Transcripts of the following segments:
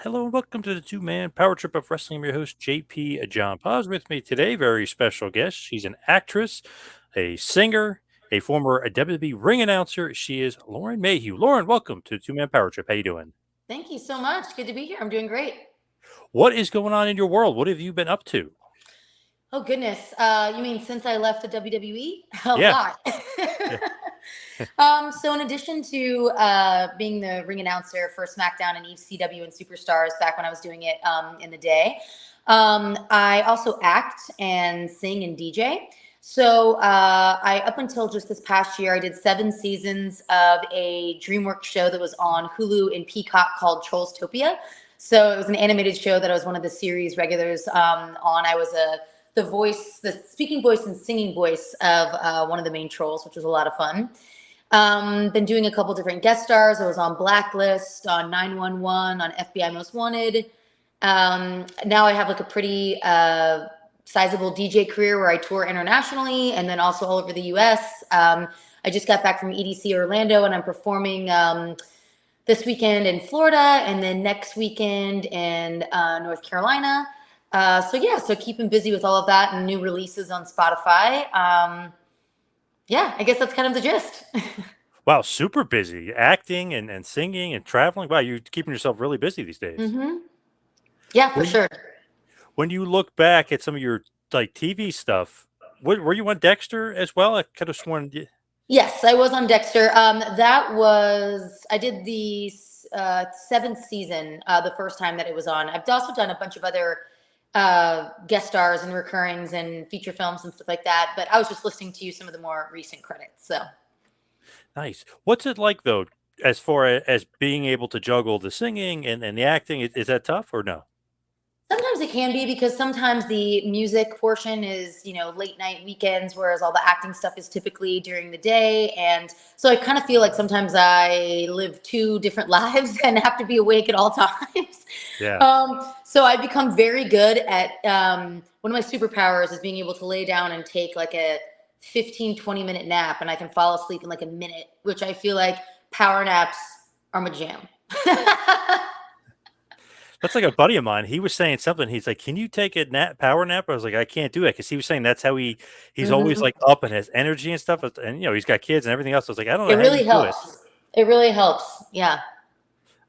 Hello and welcome to the two-man power trip of wrestling. I'm your host, JP John Paz. With me today, very special guest. She's an actress, a singer, a former WWE ring announcer. She is Lauren Mayhew. Lauren, welcome to the two-man power trip. How you doing? Thank you so much. Good to be here. I'm doing great. What is going on in your world? What have you been up to? Oh goodness. You mean since I left the WWE? A Yeah. lot. Yeah. So in addition to being the ring announcer for SmackDown and ECW and Superstars back when I was doing it in the day, I also act and sing and DJ. So I up until just this past year, I did 7 seasons of a DreamWorks show that was on Hulu and Peacock called Trollstopia. So it was an animated show that I was one of the series regulars on. I was the voice, the speaking voice and singing voice of one of the main trolls, which was a lot of fun. Been doing a couple different guest stars. I was on Blacklist, on 911, on FBI Most Wanted. Now I have like a pretty sizable DJ career where I tour internationally and then also all over the US. I just got back from EDC Orlando and I'm performing this weekend in Florida and then next weekend in North Carolina. So keeping busy with all of that and new releases on Spotify. Yeah, I guess that's kind of the gist. Wow, super busy. Acting and singing and traveling. Wow, you're keeping yourself really busy these days. hmm Yeah, for When sure. when you look back at some of your like TV stuff, were you on Dexter as well? I could have sworn. Yes, I was on Dexter. That was I did the seventh season, the first time that it was on. I've also done a bunch of other guest stars and recurrings and feature films and stuff like that. But I was just listening to some of the more recent credits. So Nice. What's it like though, as far as being able to juggle the singing and the acting? Is that tough or no? sometimes it can be because sometimes the music portion is, late night weekends, whereas all the acting stuff is typically during the day. And so I kind of feel like sometimes I live two different lives and have to be awake at all times. Yeah. So I become very good at one of my superpowers is being able to lay down and take like a 15-20 minute nap and I can fall asleep in like a minute, which I feel like power naps are my jam. That's like a buddy of mine. He was saying something. He's like, "Can you take a power nap?" I was like, "I can't do it," because he was saying that's how he's always hmm like up and has energy and stuff. And he's got kids and everything else. I was like, "I don't It know how you really do it." helps. It really helps. Yeah.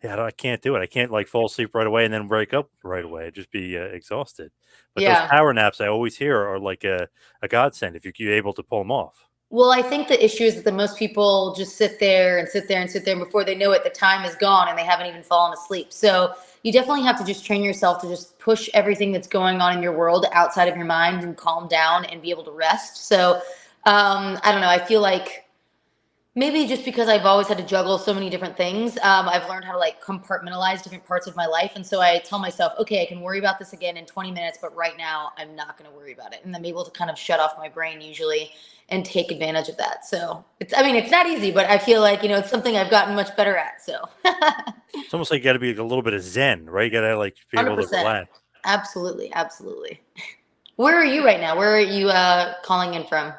Yeah, I can't do it. I can't like fall asleep right away and then wake up right away. I'd just be exhausted. But those Yeah. power naps I always hear are like a godsend if you're able to pull them off. Well, I think the issue is that the most people just sit there and sit there and sit there, and before they know it, the time is gone and they haven't even fallen asleep. So you definitely have to just train yourself to just push everything that's going on in your world outside of your mind and calm down and be able to rest. So I don't know. I feel like maybe just because I've always had to juggle so many different things, I've learned how to like compartmentalize different parts of my life. And so I tell myself, okay, I can worry about this again in 20 minutes, but right now I'm not going to worry about it. And I'm able to kind of shut off my brain usually and take advantage of that. So it's not easy, but I feel like, it's something I've gotten much better at. So It's almost like you got to be like, a little bit of zen, right? You got to like be able to 100%. relax. Absolutely. Absolutely. Where are you right now? Where are you calling in from?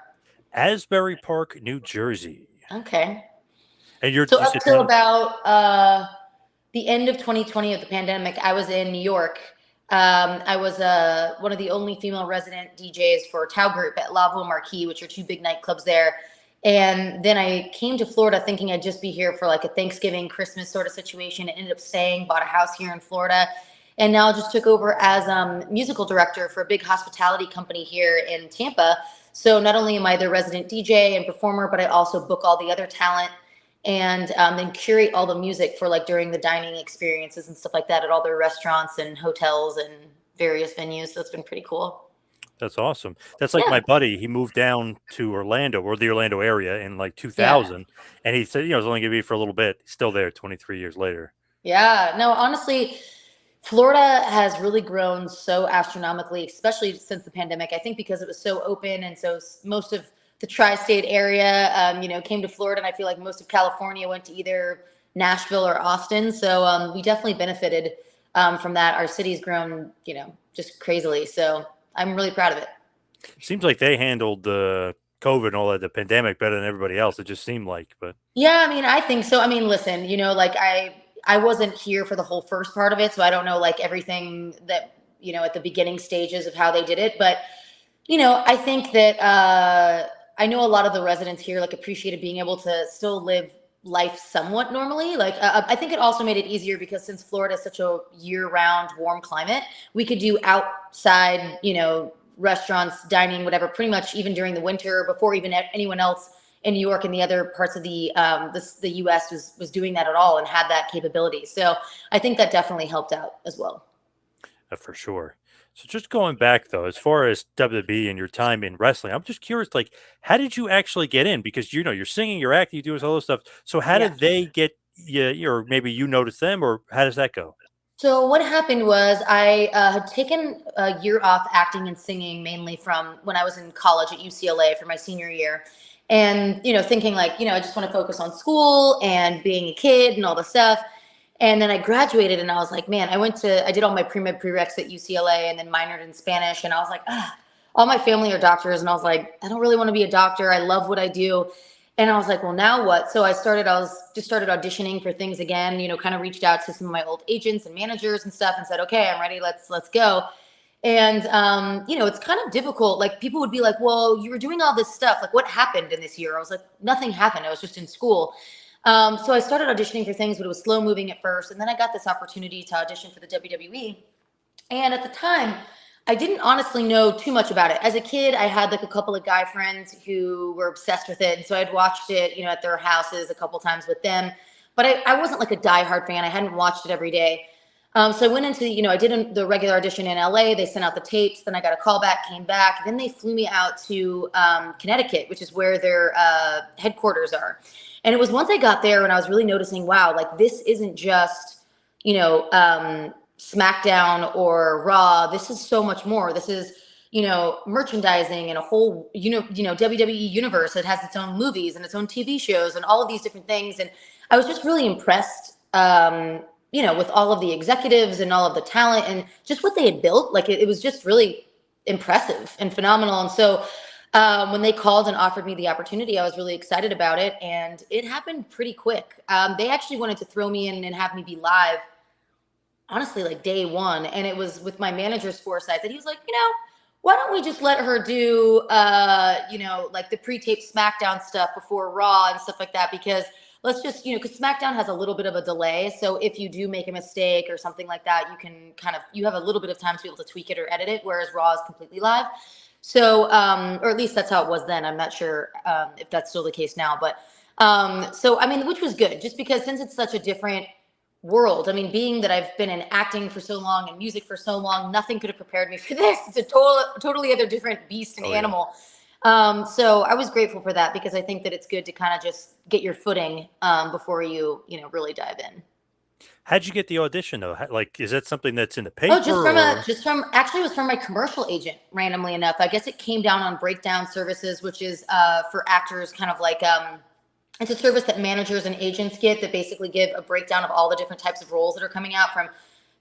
Asbury Park, New Jersey. Okay. And So you up said till down. about the end of 2020 of the pandemic, I was in New York. I was one of the only female resident DJs for Tao Group at Lavo Marquee, which are two big nightclubs there. And then I came to Florida thinking I'd just be here for like a Thanksgiving, Christmas sort of situation. I ended up staying, bought a house here in Florida, and now just took over as musical director for a big hospitality company here in Tampa. So not only am I the resident DJ and performer, but I also book all the other talent and then curate all the music for like during the dining experiences and stuff like that at all their restaurants and hotels and various venues. So it's been pretty cool. That's awesome. That's like Yeah. my buddy. He moved down to Orlando or the Orlando area in like Yeah. 2000, and he said, it's only gonna be for a little bit. He's still there 23 years later. Yeah. No, honestly, Florida has really grown so astronomically, especially since the pandemic. I think because it was so open, and so most of the tri-state area, came to Florida, and I feel like most of California went to either Nashville or Austin. So we definitely benefited from that. Our city's grown, just crazily. So I'm really proud of it. Seems like they handled the COVID and all that, the pandemic, better than everybody else. It just seemed like, but Yeah, I mean, I think so. I mean, listen, like I wasn't here for the whole first part of it, so I don't know like everything that, at the beginning stages of how they did it. But I think that I know a lot of the residents here like appreciated being able to still live life somewhat normally. Like I think it also made it easier because since Florida is such a year-round warm climate, we could do outside, restaurants, dining, whatever, pretty much even during the winter before even anyone else in New York and the other parts of the U.S. was doing that at all and had that capability. So I think that definitely helped out as well. For sure. So just going back though, as far as WWE and your time in wrestling, I'm just curious, like, how did you actually get in? Because you're singing, you're acting, you do all this stuff. So how Yeah. did they get you, or maybe you notice them, or how does that go? So what happened was I had taken a year off acting and singing mainly from when I was in college at UCLA for my senior year. And, thinking like, I just want to focus on school and being a kid and all the stuff. And then I graduated and I was like, man, I did all my pre-med prereqs at UCLA and then minored in Spanish. And I was like, all my family are doctors. And I was like, I don't really want to be a doctor. I love what I do. And I was like, well, now what? So I was just started auditioning for things again, kind of reached out to some of my old agents and managers and stuff and said, okay, I'm ready. Let's go. And, it's kind of difficult. Like people would be like, well, you were doing all this stuff. Like what happened in this year? I was like, nothing happened. I was just in school. So I started auditioning for things, but it was slow moving at first. And then I got this opportunity to audition for the WWE. And at the time, I didn't honestly know too much about it. As a kid, I had like a couple of guy friends who were obsessed with it. And so I'd watched it, at their houses a couple times with them. But I wasn't like a diehard fan. I hadn't watched it every day. So I went into, I did the regular audition in LA. They sent out the tapes. Then I got a call back, came back. Then they flew me out to Connecticut, which is where their headquarters are. And it was once I got there when I was really noticing, wow, like this isn't just, SmackDown or Raw. This is so much more. This is, merchandising and a whole, WWE universe that has its own movies and its own TV shows and all of these different things. And I was just really impressed, with all of the executives and all of the talent and just what they had built. Like it was just really impressive and phenomenal. And so when they called and offered me the opportunity, I was really excited about it. And it happened pretty quick. They actually wanted to throw me in and have me be live, honestly, like day one. And it was with my manager's foresight that he was like, why don't we just let her do, like the pre-taped SmackDown stuff before Raw and stuff like that? Because let's just, because SmackDown has a little bit of a delay. So if you do make a mistake or something like that, you can you have a little bit of time to be able to tweak it or edit it, whereas Raw is completely live. So, or at least that's how it was then. I'm not sure if that's still the case now. But so, I mean, which was good just because since it's such a different world. I mean, being that I've been in acting for so long and music for so long, nothing could have prepared me for this. It's a totally other different beast and Oh yeah. animal. So I was grateful for that because I think that it's good to kind of just get your footing before you, really dive in. How'd you get the audition though? Like, is that something that's in the Oh, paper or? actually it was from my commercial agent, randomly enough. I guess it came down on Breakdown Services, which is for actors, kind of like it's a service that managers and agents get that basically give a breakdown of all the different types of roles that are coming out, from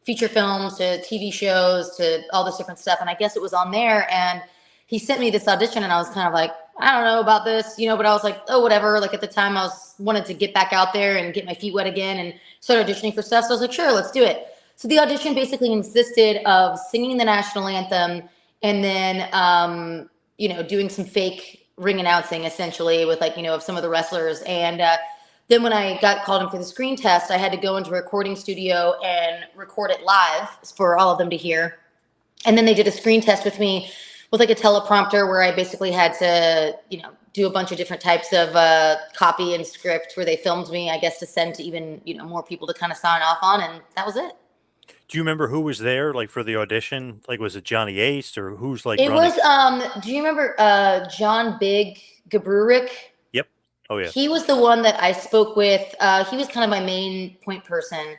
feature films to TV shows to all this different stuff. And I guess it was on there. And he sent me this audition, and I was kind of like, I don't know about this, but I was like, oh, whatever. Like at the time, wanted to get back out there and get my feet wet again and start auditioning for stuff. So I was like, sure, let's do it. So the audition basically consisted of singing the national anthem and then, doing some fake ring announcing essentially with of some of the wrestlers. And then when I got called in for the screen test, I had to go into a recording studio and record it live for all of them to hear. And then they did a screen test with me with like a teleprompter where I basically had to, do a bunch of different types of copy and script where they filmed me, I guess, to send to even, more people to kind of sign off on. And that was it. Do you remember who was there, like for the audition? Like, was it Johnny Ace or who's like It running? was, do you remember John Big Gabrurik? Yep. Oh yeah. He was the one that I spoke with. He was kind of my main point person.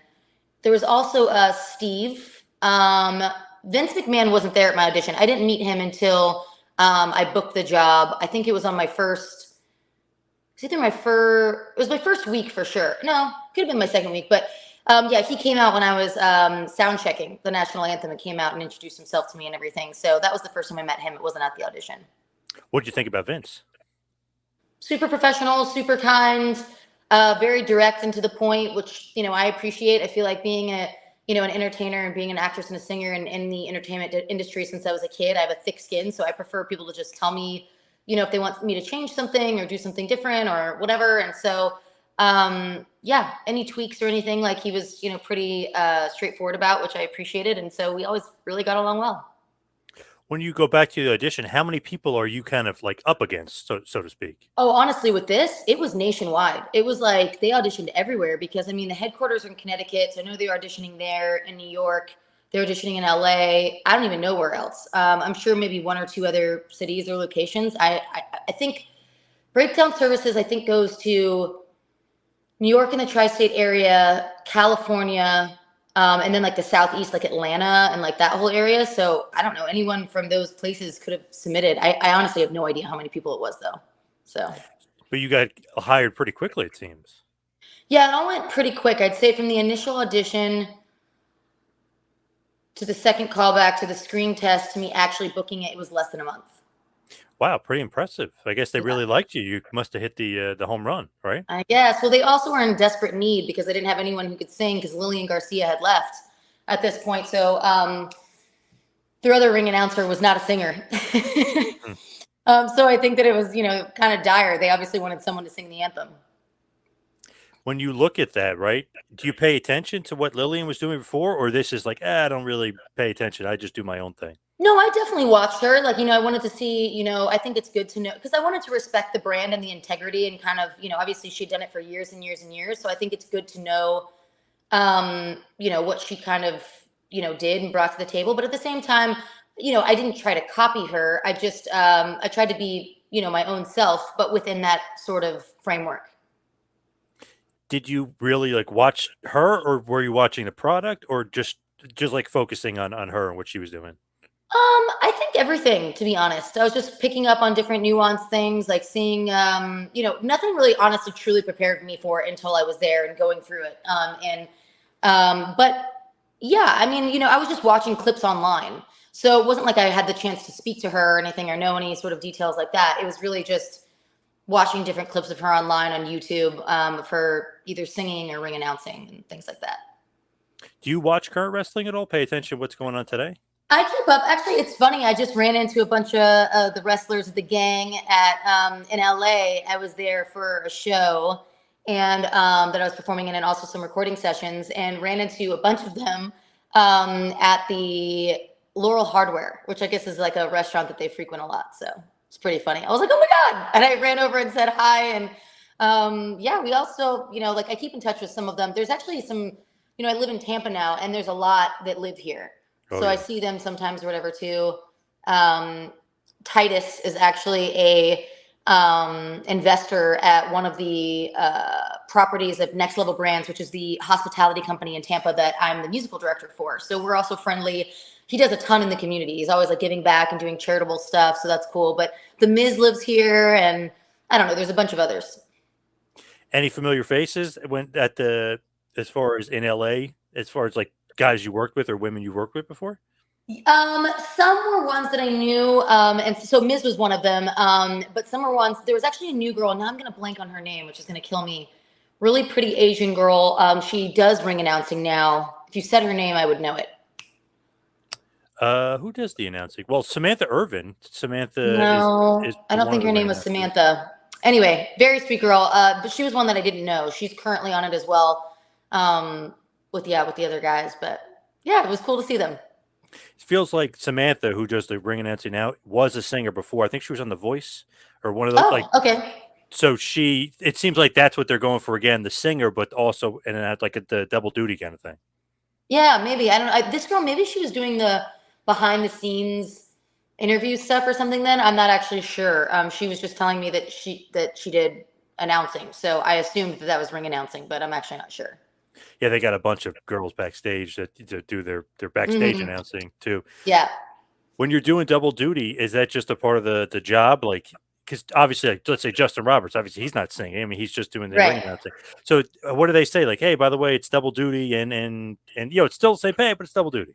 There was also Steve. Vince McMahon wasn't there at my audition. I didn't meet him until I booked the job. I think it was on my first. It was my first week for sure. No, could have been my second week. But yeah, he came out when I was sound checking the national anthem and came out and introduced himself to me and everything. So that was the first time I met him. It wasn't at the audition. What did you think about Vince? Super professional, super kind. very direct and to the point, which I appreciate. I feel like being an entertainer and being an actress and a singer in the entertainment industry since I was a kid, I have a thick skin, so I prefer people to just tell me, if they want me to change something or do something different or whatever. And so, yeah, any tweaks or anything, like he was, pretty straightforward about, which I appreciated. And so we always really got along well. When you go back to the audition, how many people are you kind of like up against, so to speak? Oh, honestly, with this, it was nationwide. It was like they auditioned everywhere because I mean, the headquarters are in Connecticut. So I know they're auditioning there in New York. They're auditioning in LA. I don't even know where else. I'm sure maybe one or two other cities or locations. I think Breakdown Services, I think, goes to New York and the tri-state area, California, and then like the Southeast, like Atlanta and like that whole area. So I don't know. Anyone from those places could have submitted. I honestly have no idea how many people it was though. So. But you got hired pretty quickly, it seems. Yeah, it all went pretty quick. I'd say from the initial audition to the second callback to the screen test to me actually booking it, it was less than a month. Wow, pretty impressive. I guess they Yeah, really liked you. You must have hit the home run, right? I guess. Well, they also were in desperate need because they didn't have anyone who could sing because Lillian Garcia had left at this point. So their other ring announcer was not a singer. Hmm. So I think that it was, kind of dire. They obviously wanted someone to sing the anthem. When you look at that, right? Do you pay attention to what Lillian was doing before, or this is like, I don't really pay attention. I just do my own thing. No, I definitely watched her. Like, I wanted to see, I think it's good to know because I wanted to respect the brand and the integrity and kind of, obviously she'd done it for years and years and years. So I think it's good to know, what she kind of, did and brought to the table. But at the same time, I didn't try to copy her. I just, I tried to be, my own self, but within that sort of framework. Did you really like watch her, or were you watching the product, or just like focusing on her and what she was doing? I think everything, to be honest. I was just picking up on different nuanced things, like seeing, nothing really honestly truly prepared me for it until I was there and going through it. But yeah, I mean, I was just watching clips online. So it wasn't like I had the chance to speak to her or anything or know any sort of details like that. It was really just watching different clips of her online on YouTube of her either singing or ring announcing and things like that. Do you watch current wrestling at all? Pay attention to what's going on today? I keep up. Actually, it's funny. I just ran into a bunch of the wrestlers of the gang at in LA. I was there for a show and that I was performing in, and also some recording sessions, and ran into a bunch of them at the Laurel Hardware, which I guess is like a restaurant that they frequent a lot. So it's pretty funny. I was like, oh my god! And I ran over and said hi. And yeah, we also, like I keep in touch with some of them. There's actually some, I live in Tampa now, and there's a lot that live here. Oh So I yeah. see them sometimes or whatever too. Um, Titus is actually a investor at one of the properties of Next Level Brands, which is the hospitality company in Tampa that I'm the musical director for. So we're also friendly. He does a ton in the community. He's always like giving back and doing charitable stuff. So that's cool. But the Miz lives here, and I don't know, there's a bunch of others. Any familiar faces when at the as far as in LA, as far as like guys you worked with or women you worked with before? Some were ones that I knew, and so Miz was one of them. But some were ones. There was actually a new girl. Now I'm gonna blank on her name, which is gonna kill me. Really pretty Asian girl. She does ring announcing now. If you said her name, I would know it. Who does the announcing? Well, Samantha Irvin. Samantha is No, I don't one think of the her ring name was announcers. Samantha. Anyway, very sweet girl. But she was one that I didn't know. She's currently on it as well. With the other guys. But yeah, it was cool to see them. It feels like Samantha, who does the ring announcing now, was a singer before. I think she was on The Voice or one of those. Like, Oh, okay. so she. It seems like that's what they're going for again, the singer, but also and it had like the double duty kind of thing. Yeah, maybe. I don't know. This girl, maybe she was doing the behind the scenes interview stuff or something then. I'm not actually sure. She was just telling me that she did announcing. So I assumed that that was ring announcing, but I'm actually not sure. Yeah, they got a bunch of girls backstage that do their backstage Hmm. announcing too. Yeah. When you're doing double duty, is that just a part of the job? Like, because obviously, like, let's say Justin Roberts, obviously he's not singing. I mean, he's just doing the ring Right. announcing. So, what do they say? Like, hey, by the way, it's double duty, and it's still the same pay, but it's double duty.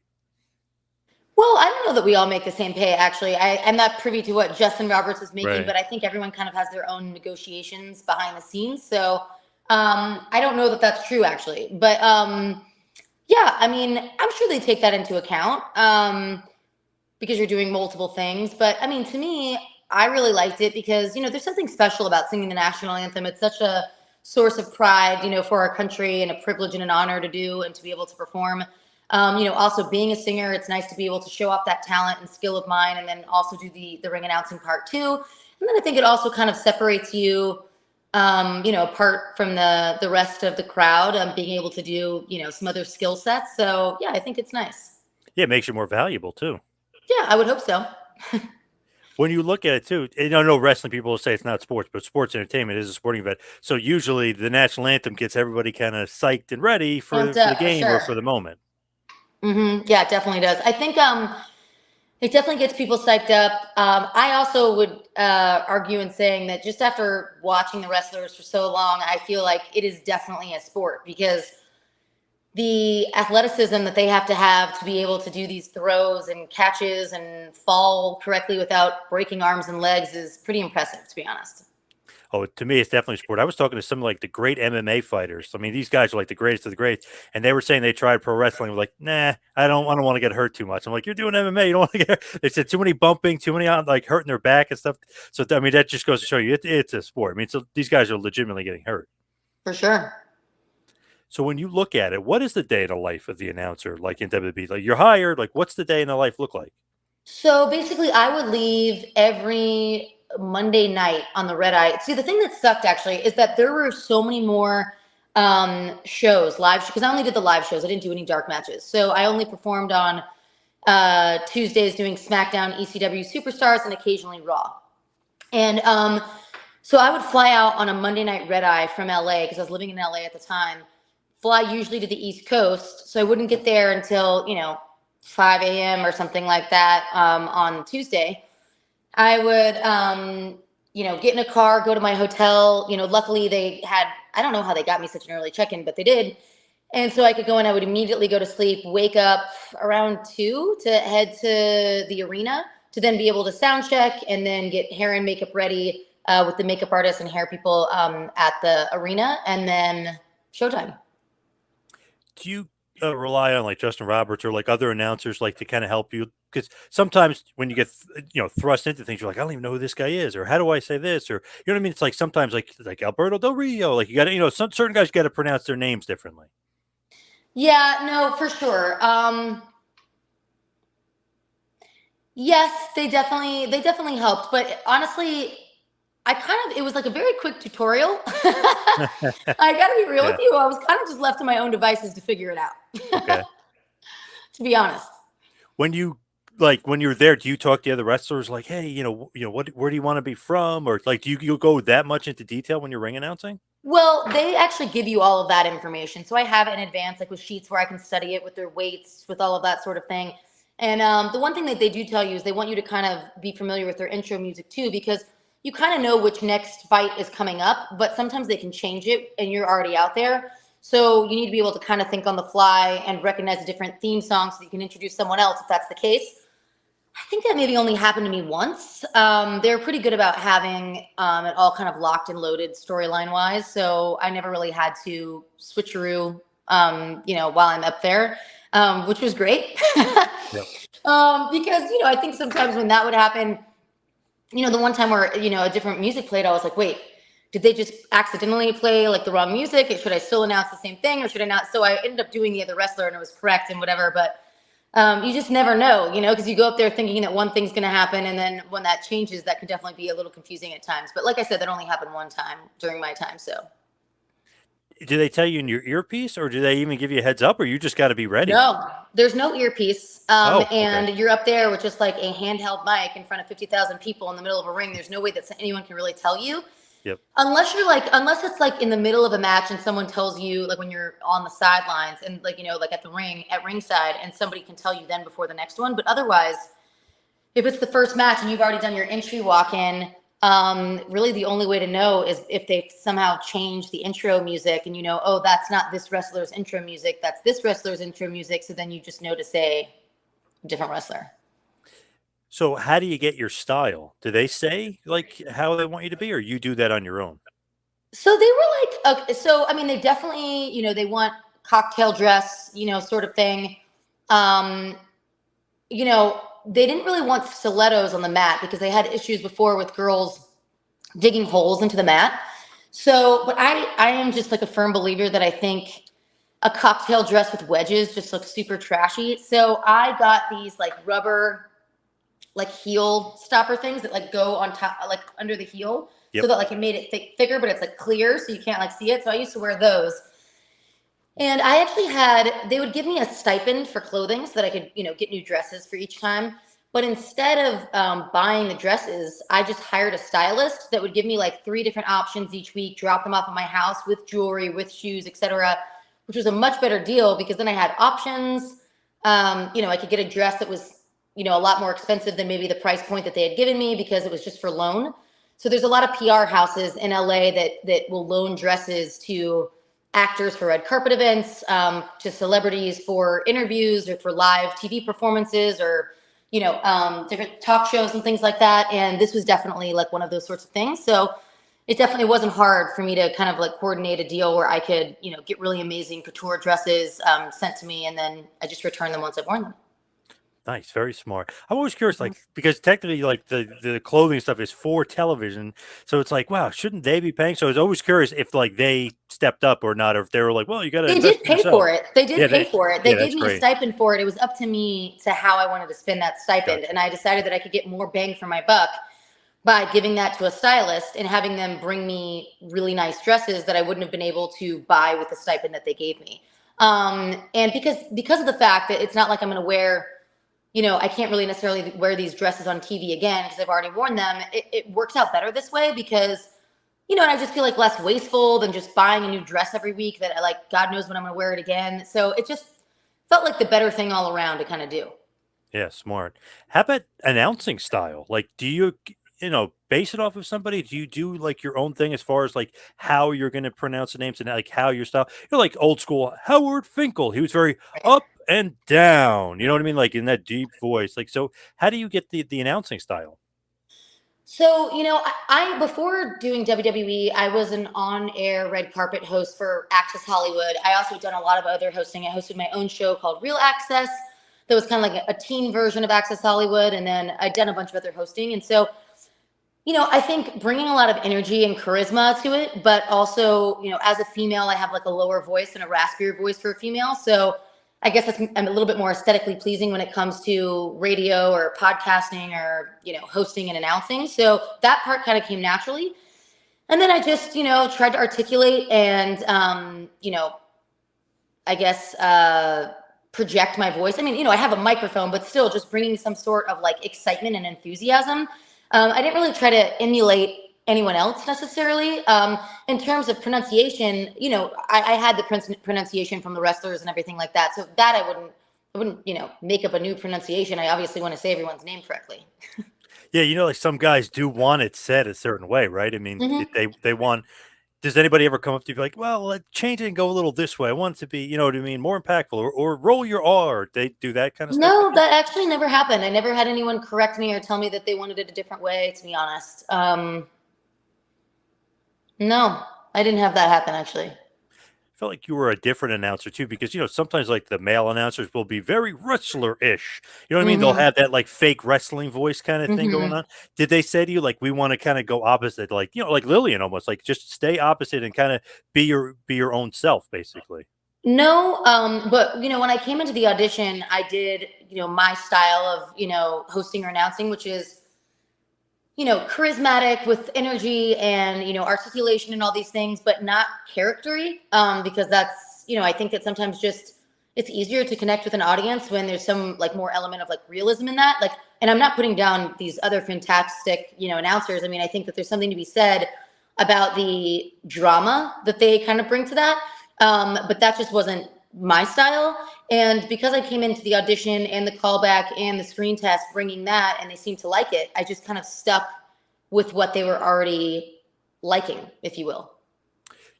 Well, I don't know that we all make the same pay, actually. I'm not privy to what Justin Roberts is making, Right. but I think everyone kind of has their own negotiations behind the scenes. So I don't know that that's true actually, but yeah, I mean, I'm sure they take that into account. Because you're doing multiple things. But I mean, to me, I really liked it because, there's something special about singing the national anthem. It's such a source of pride, for our country, and a privilege and an honor to do and to be able to perform. Also being a singer, it's nice to be able to show off that talent and skill of mine, and then also do the ring announcing part too. And then I think it also kind of separates you, apart from the rest of the crowd, being able to do, some other skill sets. So yeah, I think it's nice. Yeah, it makes you more valuable too. Yeah, I would hope so. When you look at it too, and I know wrestling people will say it's not sports, but sports entertainment is a sporting event. So usually the national anthem gets everybody kind of psyched and ready Amped for the up for game or sure. for the moment. Yeah, it definitely does. I think it definitely gets people psyched up. I also would argue in saying that just after watching the wrestlers for so long, I feel like it is definitely a sport because the athleticism that they have to be able to do these throws and catches and fall correctly without breaking arms and legs is pretty impressive, to be honest. Oh, to me, it's definitely sport. I was talking to some like the great MMA fighters. I mean, these guys are like the greatest of the greats, and they were saying they tried pro wrestling. Like, nah, I don't want to get hurt too much. I'm like, you're doing MMA, you don't want to get hurt. They said too many bumping, too many like hurting their back and stuff. So I mean, that just goes to show you it's a sport. I mean, so these guys are legitimately getting hurt. For sure. So when you look at it, what is the day in the life of the announcer like in WWE? Like you're hired, like what's the day in the life look like? So basically, I would leave every Monday night on the red eye. See, the thing that sucked actually is that there were so many more shows, live, because I only did the live shows. I didn't do any dark matches. So I only performed on Tuesdays doing SmackDown, ECW Superstars, and occasionally Raw. And so I would fly out on a Monday night red eye from LA because I was living in LA at the time. Fly usually to the East Coast, so I wouldn't get there until 5 a.m. or something like that on Tuesday. I would get in a car, go to my hotel. Luckily they had, I don't know how they got me such an early check-in, but they did. And so I could go and I would immediately go to sleep, wake up around 2 to head to the arena to then be able to sound check and then get hair and makeup ready with the makeup artist and hair people at the arena, and then showtime. Do you rely on like Justin Roberts or like other announcers like to kind of help you? Because sometimes when you get thrust into things, you're like, I don't even know who this guy is, or how do I say this, or you know what I mean? It's like sometimes like Alberto Del Rio, like you got to some certain guys got to pronounce their names differently. Yeah, no, for sure. Yes, they definitely helped, but honestly, I kind of it was like a very quick tutorial. I got to be real with Yeah. you. I was kind of just left to my own devices to figure it out. Okay. To be honest. When you like when you're there, do you talk to the other wrestlers like, hey, what, where do you want to be from, or like, do you go that much into detail when you're ring announcing? Well, they actually give you all of that information. So I have it in advance, like with sheets where I can study it with their weights, with all of that sort of thing. And the one thing that they do tell you is they want you to kind of be familiar with their intro music too, because you kind of know which next fight is coming up, but sometimes they can change it and you're already out there. So you need to be able to kind of think on the fly and recognize a different theme song so that you can introduce someone else if that's the case. I think that maybe only happened to me once. They're pretty good about having it all kind of locked and loaded storyline wise. So I never really had to switcheroo, while I'm up there, which was great. Yep. Because, I think sometimes when that would happen, the one time where, a different music played, I was like, wait, did they just accidentally play like the wrong music? Should I still announce the same thing or should I not? So I ended up doing the other wrestler and it was correct and whatever. But you just never know, because you go up there thinking that one thing's going to happen. And then when that changes, that could definitely be a little confusing at times. But like I said, that only happened one time during my time. So Do they tell you in your earpiece, or do they even give you a heads up, or you just got to be ready? no, there's no earpiece. Oh, okay. And you're up there with just like a handheld mic in front of 50,000 people in the middle of a ring. There's no way that anyone can really tell you. Yep. Unless it's like in the middle of a match and someone tells you, like when you're on the sidelines and like, like at the ring, at ringside, and somebody can tell you then before the next one. But otherwise, if it's the first match and you've already done your entry walk in, really the only way to know is if they somehow change the intro music and oh, that's not this wrestler's intro music, that's this wrestler's intro music. So then you just know to say different wrestler. So how do you get your style? Do they say like how they want you to be, or you do that on your own? So they were like, okay, so I mean, they definitely, they want cocktail dress, sort of thing. Um, they didn't really want stilettos on the mat because they had issues before with girls digging holes into the mat. So, but I am just like a firm believer that I think a cocktail dress with wedges just looks super trashy. So I got these like rubber like heel stopper things that like go on top, like under the heel, so Yep. that like it made it thicker, but it's like clear, so you can't like see it. So I used to wear those, and I actually they would give me a stipend for clothing so that I could, get new dresses for each time. But instead of buying the dresses, I just hired a stylist that would give me like three different options each week, drop them off at my house with jewelry, with shoes, etc., which was a much better deal because then I had options. I could get a dress that was, a lot more expensive than maybe the price point that they had given me because it was just for loan. So there's a lot of PR houses in LA that will loan dresses to actors for red carpet events, to celebrities for interviews or for live TV performances, or different talk shows and things like that. And this was definitely like one of those sorts of things. So it definitely wasn't hard for me to kind of like coordinate a deal where I could, get really amazing couture dresses sent to me, and then I just return them once I've worn them. Nice, very smart. I'm always curious, Mhm. like, because technically, like, the clothing stuff is for television, so it's like, wow, shouldn't they be paying? So I was always curious if, like, they stepped up or not, or if they were like, "Well, you gotta They invest did in pay yourself." for it. They did Yeah, pay for it. They gave that's me a great. stipend for it. It was up to me to how I wanted to spend that stipend. Gotcha. And I decided that I could get more bang for my buck by giving that to a stylist and having them bring me really nice dresses that I wouldn't have been able to buy with the stipend that they gave me. And because of the fact that it's not like I'm going to wear, I can't really necessarily wear these dresses on TV again because I've already worn them. It works out better this way because, and I just feel like less wasteful than just buying a new dress every week that I like, God knows when I'm going to wear it again. So it just felt like the better thing all around to kind of do. Yeah, smart. How about announcing style? Like, do you, base it off of somebody? Do you do like your own thing as far as like how you're going to pronounce the names and like how your style? You're like old school Howard Finkel. He was very up and down. You know what I mean? Like in that deep voice. Like, so how do you get the announcing style? So, I before doing WWE, I was an on-air red carpet host for Access Hollywood. I also done a lot of other hosting. I hosted my own show called Real Access. That was kind of like a teen version of Access Hollywood, and then I'd done a bunch of other hosting. And so, I think bringing a lot of energy and charisma to it, but also, as a female, I have like a lower voice and a raspier voice for a female. So I guess I'm a little bit more aesthetically pleasing when it comes to radio or podcasting or, hosting and announcing. So that part kind of came naturally. And then I just, tried to articulate and, I guess, project my voice. I mean, I have a microphone, but still just bringing some sort of like excitement and enthusiasm. I didn't really try to emulate anyone else necessarily. In terms of pronunciation, I had the pronunciation from the wrestlers and everything like that. So that I wouldn't, make up a new pronunciation. I obviously want to say everyone's name correctly. Yeah, like some guys do want it said a certain way, right? I mean, Hmm. they want. Does anybody ever come up to you like, well, change it and go a little this way? I want it to be, you know what I mean, more impactful, or roll your R. They do that kind of stuff with No, you. that actually never happened. I never had anyone correct me or tell me that they wanted it a different way, to be honest. No, I didn't have that happen actually. Felt like you were a different announcer too, because sometimes like the male announcers will be very wrestler-ish. You know what I mean? They'll Mm-hmm. have that like fake wrestling voice kind of thing going Mm-hmm. on. Did they say to you like we want to kind of go opposite, like like Lillian almost, like just stay opposite and kind of be your own self, basically? No, but when I came into the audition, I did, my style of, hosting or announcing, which is, charismatic with energy and, articulation and all these things, but not charactery. Because that's, I think that sometimes just it's easier to connect with an audience when there's some like more element of like realism in that. Like, and I'm not putting down these other fantastic, announcers. I mean, I think that there's something to be said about the drama that they kind of bring to that. But that just wasn't my style. And because I came into the audition and the callback and the screen test bringing that, and they seemed to like it, I just kind of stuck with what they were already liking, if you will.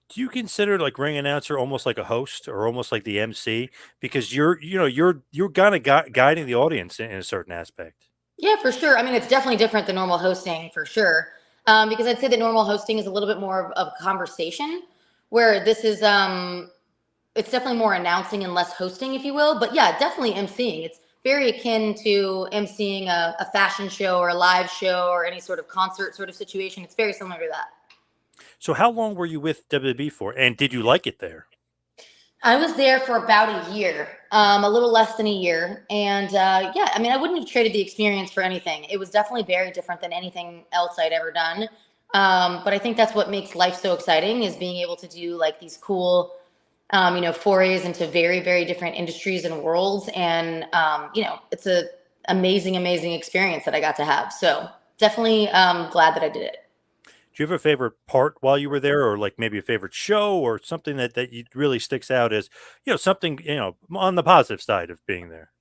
Do you consider like ring announcer almost like a host or almost like the MC because you're kind of guiding the audience in a certain aspect? Yeah, for sure. I mean, it's definitely different than normal hosting for sure. because I'd say that normal hosting is a little bit more of a conversation, where this is it's definitely more announcing and less hosting, if you will. But yeah, definitely emceeing. It's very akin to emceeing a fashion show or a live show or any sort of concert sort of situation. It's very similar to that. So how long were you with WWE for, and did you like it there? I was there for about a year, a little less than a year. And yeah, I mean, I wouldn't have traded the experience for anything. It was definitely very different than anything else I'd ever done. But I think that's what makes life so exciting, is being able to do like these cool, forays into very, very different industries and worlds. And, it's a amazing, amazing experience that I got to have. So definitely glad that I did it. Do you have a favorite part while you were there, or like maybe a favorite show, or something that you really sticks out as, something, on the positive side of being there?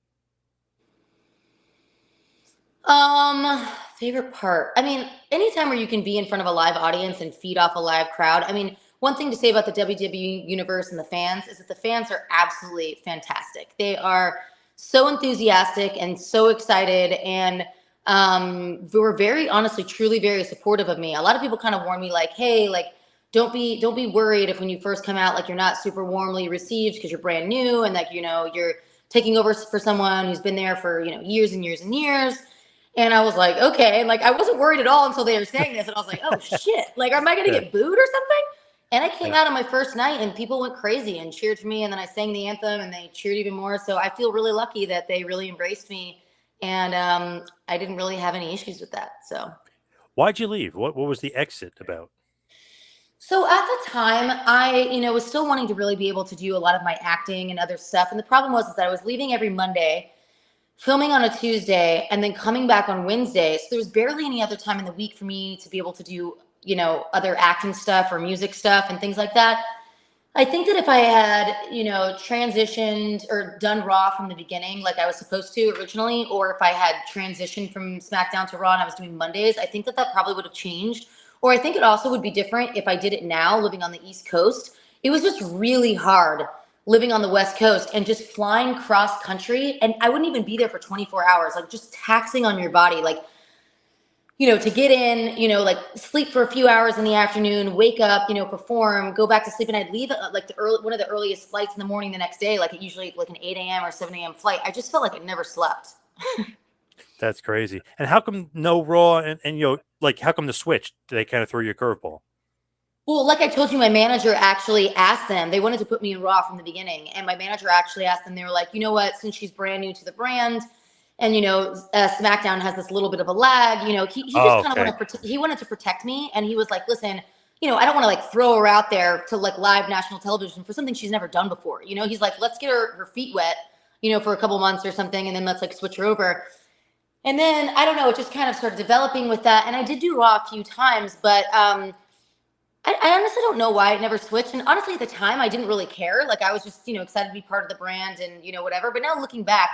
Um, Favorite part. I mean, anytime where you can be in front of a live audience and feed off a live crowd. I mean, one thing to say about the WWE universe and the fans is that the fans are absolutely fantastic. They are so enthusiastic and so excited, and they were very honestly, truly very supportive of me. A lot of people kind of warn me like, hey, like don't be worried if when you first come out, like you're not super warmly received because you're brand new and like, you're taking over for someone who's been there for, years and years and years. And I was like, okay. Like, I wasn't worried at all until they were saying this. And I was like, oh, shit. Like, am I going to Yeah, get booed or something? And I came yeah. out on my first night and people went crazy and cheered for me. And then I sang the anthem and they cheered even more. So I feel really lucky that they really embraced me. And I didn't really have any issues with that. Why'd you leave? What was the exit about? So at the time, I, was still wanting to really be able to do a lot of my acting and other stuff. And the problem was is that I was leaving every Monday, filming on a Tuesday, and then coming back on Wednesday. So there was barely any other time in the week for me to be able to do, other acting stuff or music stuff and things like that. I think that if I had, transitioned or done Raw from the beginning, like I was supposed to originally, or if I had transitioned from SmackDown to Raw and I was doing Mondays, I think that that probably would have changed. Or I think it also would be different if I did it now, living on the East Coast. It was just really hard living on the West Coast and just flying cross country. And I wouldn't even be there for 24 hours, like just taxing on your body. Like, to get in, like sleep for a few hours in the afternoon, wake up, perform, go back to sleep. And I'd leave like one of the earliest flights in the morning the next day, like usually like an 8 a.m. or 7 a.m. flight. I just felt like I never slept. That's crazy. And how come no Raw, and like how come the switch? Did they kind of throw you a curveball? Well, like I told you, my manager actually asked them. They wanted to put me in Raw from the beginning, and my manager actually asked them. They were like, you know what? Since she's brand new to the brand, and SmackDown has this little bit of a lag. He just Oh, kind of okay. he wanted to protect me, and he was like, listen, I don't want to like throw her out there to like live national television for something she's never done before. He's like, let's get her feet wet, for a couple months or something, and then let's like switch her over. And then I don't know, it just kind of started developing with that, and I did do Raw a few times, but I honestly don't know why it never switched. And honestly, at the time, I didn't really care. Like I was just, excited to be part of the brand and, whatever. But now looking back,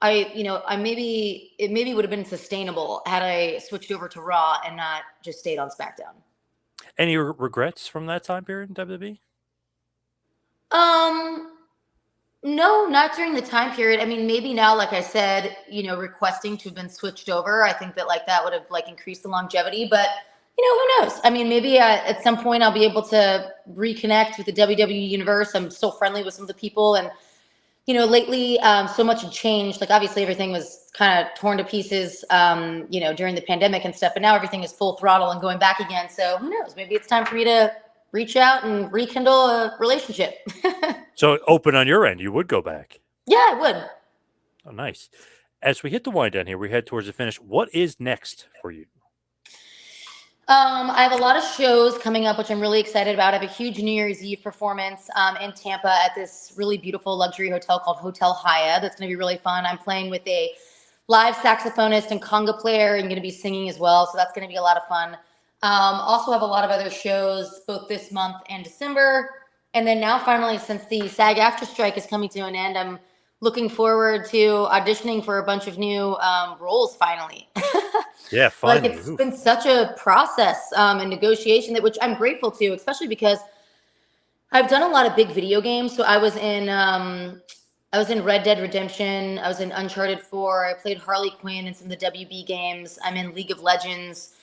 I maybe it maybe would have been sustainable had I switched over to Raw and not just stayed on SmackDown. Any regrets from that time period in WWE? Um, no, not during the time period. I mean, maybe now, like I said, requesting to have been switched over. I think that like that would have like increased the longevity, but who knows? I mean, maybe at some point I'll be able to reconnect with the WWE universe. I'm still friendly with some of the people, and lately so much had changed. Like obviously everything was kind of torn to pieces, during the pandemic and stuff. But now everything is full throttle and going back again. So who knows? Maybe it's time for me to reach out and rekindle a relationship. So open on your end, you would go back. Yeah, I would. Oh, nice. As we hit the wind down here, we head towards the finish. What is next for you? I have a lot of shows coming up, which I'm really excited about. I have a huge New Year's Eve performance in Tampa at this really beautiful luxury hotel called Hotel Haya. That's going to be really fun. I'm playing with a live saxophonist and conga player and going to be singing as well. So that's going to be a lot of fun. Also have a lot of other shows both this month and December. And then now finally, since the SAG-AFTRA strike is coming to an end, I'm looking forward to auditioning for a bunch of new roles finally. Yeah, Like finally. it's Oof. been such a process and negotiation that which I'm grateful to, especially because I've done a lot of big video games. So I was in Red Dead Redemption. I was in Uncharted 4. I played Harley Quinn in some of the WB games. I'm in League of Legends.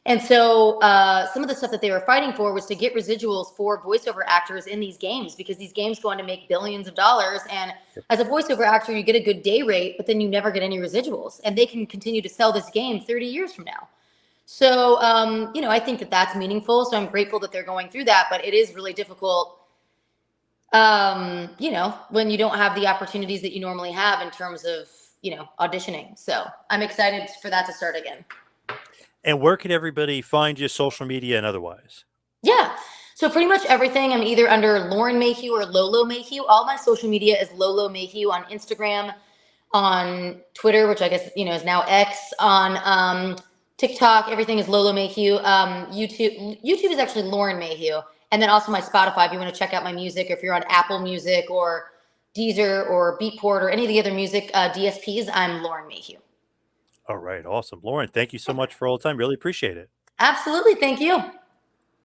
And so some of the stuff that they were fighting for was to get residuals for voiceover actors in these games, because these games go on to make billions of dollars. And Yep. as a voiceover actor, you get a good day rate, but then you never get any residuals. And they can continue to sell this game 30 years from now. So, I think that that's meaningful. So I'm grateful that they're going through that, but it is really difficult, when you don't have the opportunities that you normally have in terms of, auditioning. So I'm excited for that to start again. And where can everybody find you, social media and otherwise? Yeah. So pretty much everything, I'm either under Lauren Mayhew or Lolo Mayhew. All my social media is Lolo Mayhew on Instagram, on Twitter, which I guess, is now X, on TikTok. Everything is Lolo Mayhew. YouTube is actually Lauren Mayhew. And then also my Spotify, if you want to check out my music, or if you're on Apple Music or Deezer or Beatport or any of the other music DSPs, I'm Lauren Mayhew. All right. Awesome. Lauren, thank you so much for all the time. Really appreciate it. Absolutely. Thank you.